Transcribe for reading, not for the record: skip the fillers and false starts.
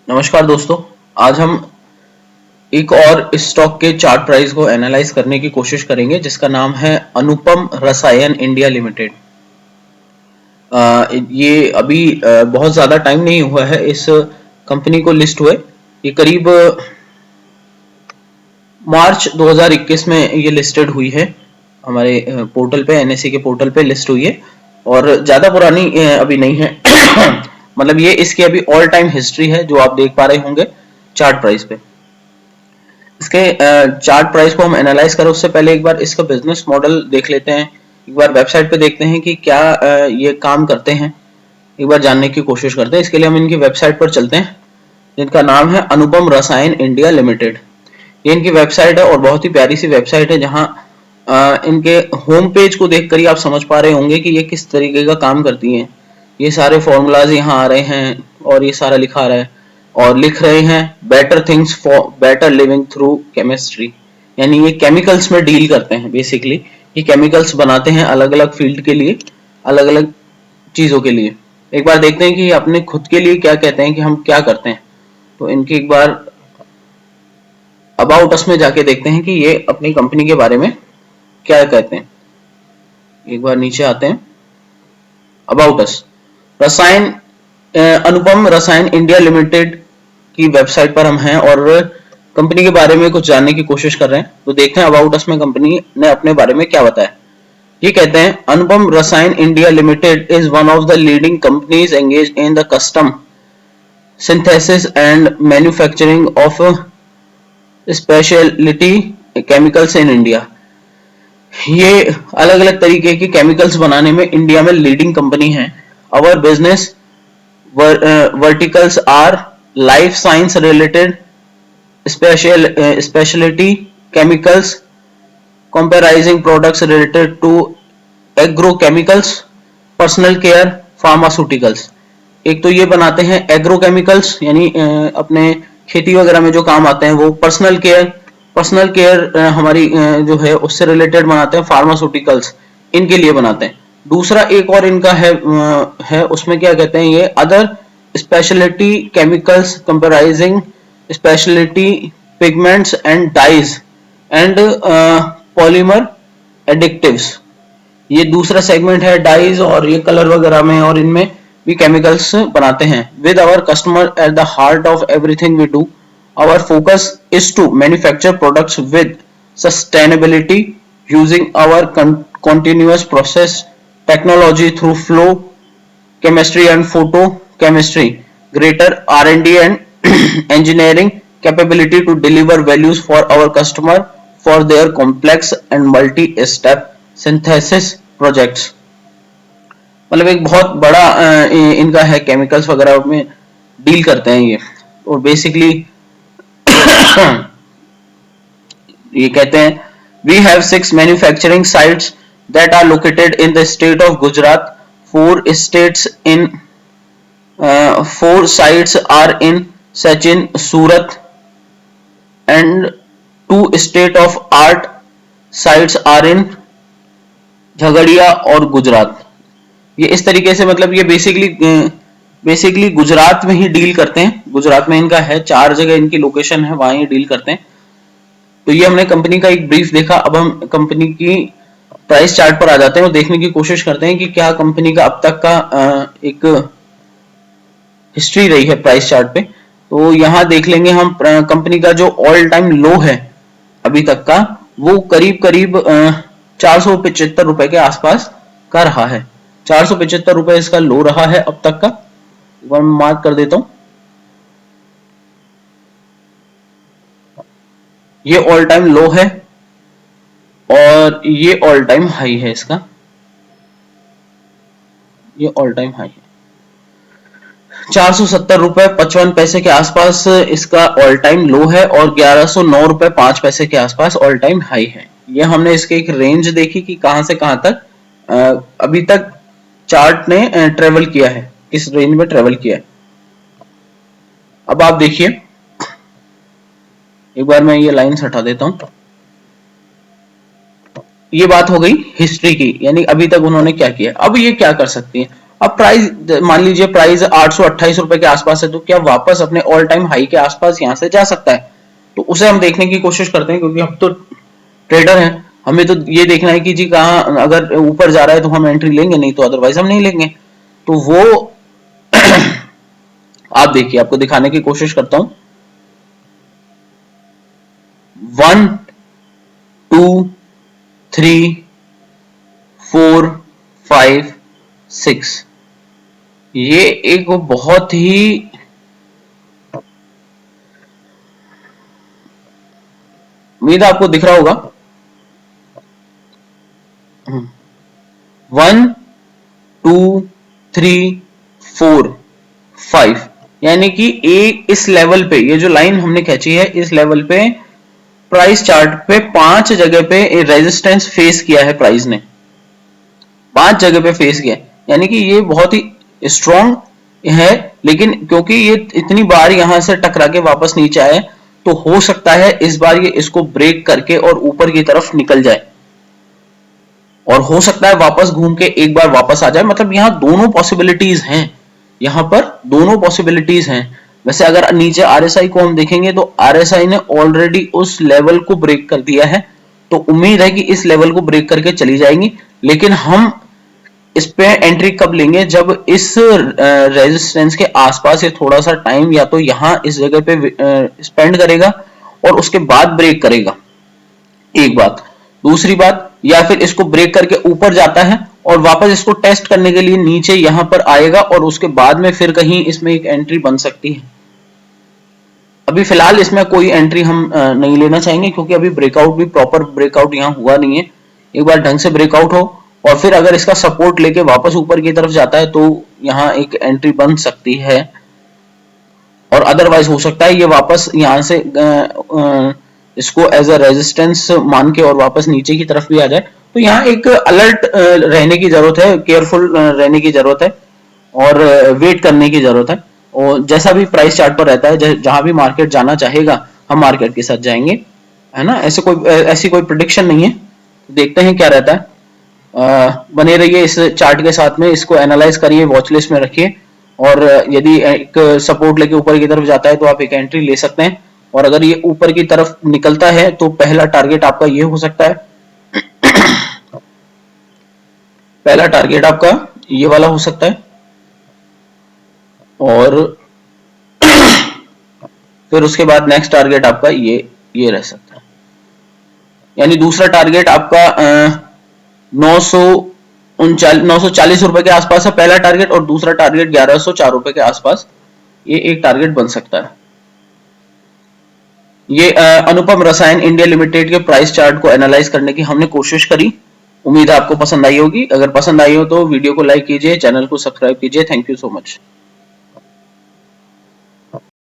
नमस्कार दोस्तों। आज हम एक और स्टॉक के चार्ट प्राइस को एनालाइज करने की कोशिश करेंगे जिसका नाम है अनुपम रसायन इंडिया लिमिटेड। ये अभी बहुत ज़्यादा टाइम नहीं हुआ है इस कंपनी को लिस्ट हुए। ये करीब मार्च 2021 में ये लिस्टेड हुई है, हमारे पोर्टल पे, एनएसई के पोर्टल पे लिस्ट हुई है और ज़्यादा पुरानी अभी नहीं है। मतलब ये इसकी अभी ऑल टाइम हिस्ट्री है जो आप देख पा रहे होंगे चार्ट प्राइस पे। इसके चार्ट प्राइस को हम एनालाइज करें उससे पहले एक बार इसका बिजनेस मॉडल देख लेते हैं। एक बार वेबसाइट पे देखते हैं कि क्या ये काम करते हैं, एक बार जानने की कोशिश करते हैं। इसके लिए हम इनकी वेबसाइट पर चलते हैं जिनका नाम है अनुपम रसायन इंडिया लिमिटेड। ये इनकी वेबसाइट है और बहुत ही प्यारी सी वेबसाइट है जहां इनके होम पेज को देखकर ही आप समझ पा रहे होंगे कि ये किस तरीके का काम करती हैं। ये सारे फॉर्मूलाज यहाँ आ रहे हैं और ये सारा लिखा आ रहा है और लिख रहे हैं better things for better living through chemistry, यानी ये केमिकल्स में डील करते हैं। बेसिकली ये केमिकल्स बनाते हैं अलग अलग फील्ड के लिए, अलग अलग चीजों के लिए। एक बार देखते हैं कि अपने खुद के लिए क्या कहते हैं कि हम क्या करते हैं। तो इनकी एक बार अबाउट अस में जाके देखते हैं कि ये अपनी कंपनी के बारे में क्या कहते हैं। एक बार नीचे आते हैं, अबाउट अस। रसायन अनुपम रसायन इंडिया लिमिटेड की वेबसाइट पर हम हैं और कंपनी के बारे में कुछ जानने की कोशिश कर रहे हैं। तो देखते हैं अबाउट अस में कंपनी ने अपने बारे में क्या बताया। ये कहते हैं अनुपम रसायन India limited is one of the leading companies engage in the custom synthesis and manufacturing of speciality chemicals in India. ये अलग अलग तरीके के केमिकल्स बनाने में इंडिया में लीडिंग कंपनी है। Our business verticals are life science related specialty chemicals comprising products related to agrochemicals, personal care, pharmaceuticals। एक तो ये बनाते हैं एग्रोकेमिकल्स, यानी अपने खेती वगैरह में जो काम आते हैं वो। पर्सनल केयर हमारी जो है उससे रिलेटेड बनाते हैं। फार्मास्यूटिकल्स इनके लिए बनाते हैं। दूसरा एक और इनका है उसमें क्या कहते हैं, ये other speciality chemicals comprising speciality pigments and dyes and polymer additives. ये दूसरा सेगमेंट है, डाइज और ये कलर वगैरह में, और इनमें भी केमिकल्स बनाते हैं। With our customer at the heart of everything we do, our focus is to manufacture products with sustainability using our continuous process technology through flow chemistry and photo chemistry, greater R&D and engineering capability to deliver values for our customer for their complex and multi-step synthesis projects। मतलब एक बहुत बड़ा इनका है, chemicals वगैरह में deal करते हैं ये। और बेसिकली ये कहते हैं we have 6 manufacturing sites that are located in the state of Gujarat. 4 sites are in Sachin, Surat, and 2 state of art sites are in Jhagadia और गुजरात। ये इस तरीके से, मतलब ये बेसिकली गुजरात में ही डील करते हैं। गुजरात में इनका है 4 जगह इनकी लोकेशन है, वहां ही डील करते हैं। तो ये हमने कंपनी का एक ब्रीफ देखा। अब हम कंपनी की प्राइस चार्ट पर आ जाते हैं और देखने की कोशिश करते हैं कि क्या कंपनी का अब तक का एक हिस्ट्री रही है प्राइस चार्ट पे। तो यहाँ देख लेंगे हम कंपनी का जो ऑल टाइम लो है अभी तक का, वो करीब 475 रुपए के आसपास का रहा है। 475 रुपए इसका लो रहा है अब तक का। एक बार मैं मार्क कर देता हूं, ये ऑल टाइम लो है और ये ऑल टाइम हाई है इसका। ये ऑल टाइम हाई है 470 रुपए 55 पैसे के आसपास इसका ऑल टाइम लो है और 1109 रुपए 5 पैसे के आसपास ऑल टाइम हाई है। ये हमने इसके एक रेंज देखी कि कहां से कहां तक अभी तक चार्ट ने ट्रेवल किया है, किस रेंज में ट्रेवल किया है। अब आप देखिए, एक बार मैं ये लाइन्स हटा देता हूं। ये बात हो गई हिस्ट्री की, यानी अभी तक उन्होंने क्या किया। अब ये क्या कर सकती है, अब प्राइस मान लीजिए प्राइस 828 रुपए के आसपास है, तो क्या वापस अपने ऑल टाइम हाई के आसपास यहां से जा सकता है? तो उसे हम देखने की कोशिश करते हैं, क्योंकि हम तो ट्रेडर हैं, हमें तो ये देखना है कि जी कहां अगर ऊपर जा रहा है तो हम एंट्री लेंगे, नहीं तो अदरवाइज हम नहीं लेंगे। तो वो आप देखिए, आपको दिखाने की कोशिश करता हूं। 1 2 3 4 5 6, ये एक बहुत ही उम्मीद आपको दिख रहा होगा। 1 2 3 4 5, यानी कि एक इस लेवल पे, ये जो लाइन हमने खींची है इस लेवल पे प्राइस चार्ट पे 5 जगह पे रेजिस्टेंस फेस किया है प्राइस ने, 5 जगह पे फेस किया है, यानी कि ये बहुत ही स्ट्रॉन्ग है। लेकिन क्योंकि ये इतनी बार यहां से टकरा के वापस नीचे आए, तो हो सकता है इस बार ये इसको ब्रेक करके और ऊपर की तरफ निकल जाए, और हो सकता है वापस घूम के एक बार वापस आ जाए। मतलब यहां दोनों पॉसिबिलिटीज हैं, यहां पर दोनों पॉसिबिलिटीज हैं। वैसे अगर नीचे आरएसआई को हम देखेंगे तो आरएसआई ने ऑलरेडी उस लेवल को ब्रेक कर दिया है, तो उम्मीद है कि इस लेवल को ब्रेक करके चली जाएंगी। लेकिन हम इस पे एंट्री कब लेंगे? जब इस रेजिस्टेंस के आसपास ये थोड़ा सा टाइम या तो यहां इस जगह पे स्पेंड करेगा और उसके बाद ब्रेक करेगा, एक बात। दूसरी बात, या फिर इसको ब्रेक करके ऊपर जाता है और वापस इसको टेस्ट करने के लिए नीचे यहां पर आएगा, और उसके बाद में फिर कहीं इसमें एक एंट्री बन सकती है। अभी फिलहाल इसमें कोई एंट्री हम नहीं लेना चाहेंगे, क्योंकि अभी ब्रेकआउट भी प्रॉपर ब्रेकआउट यहां हुआ नहीं है। एक बार ढंग से ब्रेकआउट हो और फिर अगर इसका सपोर्ट लेके वापस ऊपर की तरफ जाता है, तो यहां एक एंट्री बन सकती है, और अदरवाइज हो सकता है ये वापस यहां से इसको एज अ रेजिस्टेंस मान के और वापस नीचे की तरफ भी आ जाए। तो यहाँ एक अलर्ट रहने की जरूरत है, केयरफुल रहने की जरूरत है, और वेट करने की जरूरत है। और जैसा भी प्राइस चार्ट पर रहता है, जहां भी मार्केट जाना चाहेगा हम मार्केट के साथ जाएंगे, है ना। ऐसी कोई प्रेडिक्शन नहीं है, देखते हैं क्या रहता है। बने रहिए इस चार्ट के साथ में, इसको एनालाइज करिए, वॉच लिस्ट में रखिए, और यदि एक सपोर्ट लेके ऊपर की तरफ जाता है तो आप एक एंट्री ले सकते हैं, और अगर ये ऊपर की तरफ निकलता है तो पहला टारगेट आपका ये हो सकता है पहला टारगेट आपका ये वाला हो सकता है, और फिर उसके बाद नेक्स्ट टारगेट आपका ये रह सकता है। यानी दूसरा टारगेट आपका 940 रुपए के आसपास है पहला टारगेट, और दूसरा टारगेट 1104 रुपए के आसपास, ये एक टारगेट बन सकता है। ये अनुपम रसायन इंडिया लिमिटेड के प्राइस चार्ट को एनालाइज करने की हमने कोशिश करी। उम्मीद है आपको पसंद आई होगी। अगर पसंद आई हो तो वीडियो को लाइक कीजिए, चैनल को सब्सक्राइब कीजिए। Thank you so much.